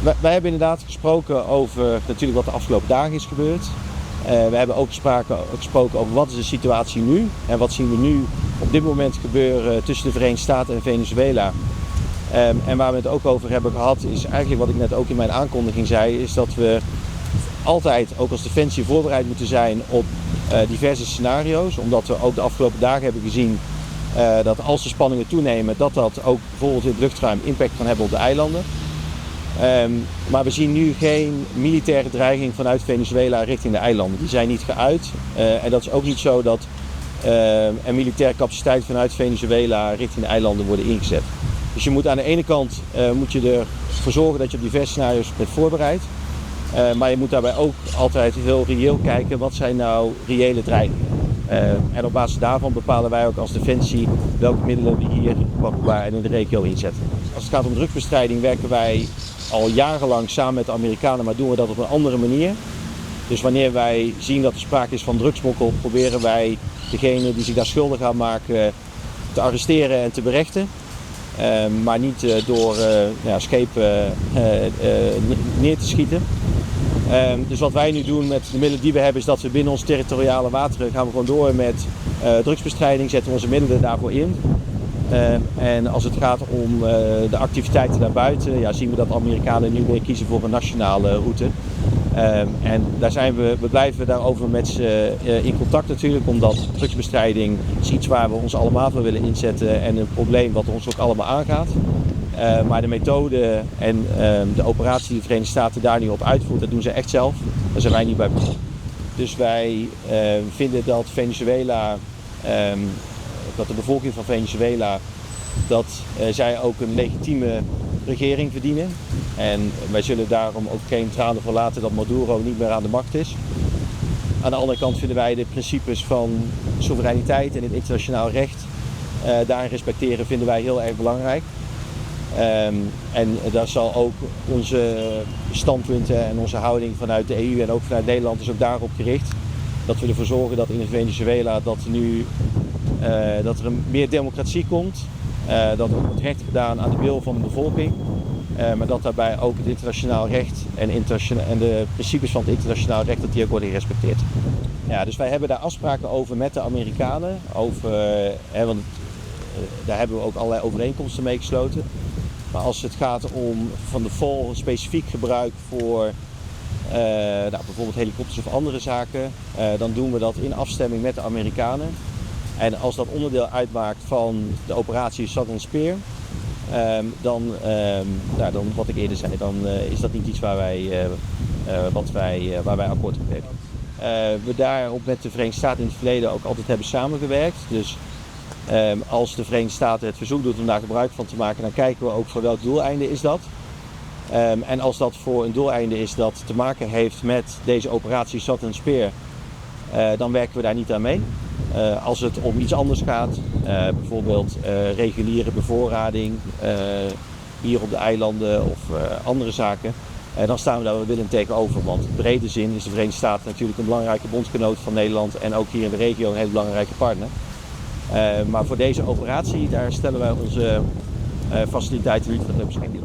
Wij hebben inderdaad gesproken over natuurlijk wat de afgelopen dagen is gebeurd. We hebben ook gesproken over wat is de situatie nu en wat zien we nu op dit moment gebeuren tussen de Verenigde Staten en Venezuela. En waar we het ook over hebben gehad is eigenlijk wat ik net ook in mijn aankondiging zei, is dat we altijd ook als Defensie voorbereid moeten zijn op diverse scenario's. Omdat we ook de afgelopen dagen hebben gezien dat als de spanningen toenemen, dat ook bijvoorbeeld in het luchtruim impact kan hebben op de eilanden. Maar we zien nu geen militaire dreiging vanuit Venezuela richting de eilanden. Die zijn niet geuit. En dat is ook niet zo dat er militaire capaciteit vanuit Venezuela richting de eilanden worden ingezet. Dus je moet aan de ene kant moet je ervoor zorgen dat je op diverse scenario's bent voorbereid. Maar je moet daarbij ook altijd heel reëel kijken wat zijn nou reële dreigingen. En op basis daarvan bepalen wij ook als Defensie welke middelen we hier waar en in de regio inzetten. Als het gaat om drugsbestrijding werken wij al jarenlang samen met de Amerikanen, maar doen we dat op een andere manier. Dus wanneer wij zien dat er sprake is van drugsmokkel, proberen wij degene die zich daar schuldig aan maken te arresteren en te berechten. Maar niet door schepen neer te schieten. Dus wat wij nu doen met de middelen die we hebben is dat we binnen onze territoriale wateren gaan we gewoon door met drugsbestrijding, zetten we onze middelen daarvoor in. En als het gaat om de activiteiten daarbuiten, zien we dat de Amerikanen nu weer kiezen voor een nationale route. En daar zijn we blijven daarover met ze in contact natuurlijk, omdat drugsbestrijding is iets waar we ons allemaal voor willen inzetten en een probleem wat ons ook allemaal aangaat. Maar de methode en de operatie die de Verenigde Staten daar nu op uitvoert, dat doen ze echt zelf. Daar zijn wij niet bij betrokken. Dus wij vinden dat Venezuela, dat de bevolking van Venezuela, dat zij ook een legitieme regering verdienen. En wij zullen daarom ook geen tranen voor laten dat Maduro niet meer aan de macht is. Aan de andere kant vinden wij de principes van soevereiniteit en het internationaal recht daarin respecteren vinden wij heel erg belangrijk. En daar zal ook onze standpunten en onze houding vanuit de EU en ook vanuit Nederland is ook daarop gericht. Dat we ervoor zorgen dat in Venezuela dat er meer democratie komt. Dat er wordt recht gedaan aan de wil van de bevolking. Maar dat daarbij ook het internationaal recht en de principes van het internationaal recht dat die ook worden gerespecteerd. Ja, dus wij hebben daar afspraken over met de Amerikanen. Want daar hebben we ook allerlei overeenkomsten mee gesloten. Maar als het gaat om van de vol specifiek gebruik voor bijvoorbeeld helikopters of andere zaken, dan doen we dat in afstemming met de Amerikanen. En als dat onderdeel uitmaakt van de operatie Southern Spear, dan wat ik eerder zei, dan is dat niet iets waar wij akkoord op hebben. We daarop met de Verenigde Staten in het verleden ook altijd hebben samengewerkt. Dus als de Verenigde Staten het verzoek doet om daar gebruik van te maken, dan kijken we ook voor welk doeleinde is dat. En als dat voor een doeleinde is dat te maken heeft met deze operatie Southern Spear, dan werken we daar niet aan mee. Als het om iets anders gaat, bijvoorbeeld reguliere bevoorrading hier op de eilanden of andere zaken, dan staan we daar willend tegenover. Want in brede zin is de Verenigde Staten natuurlijk een belangrijke bondgenoot van Nederland en ook hier in de regio een hele belangrijke partner. Maar voor deze operatie, daar stellen wij onze faciliteiten niet voor ter beschikking.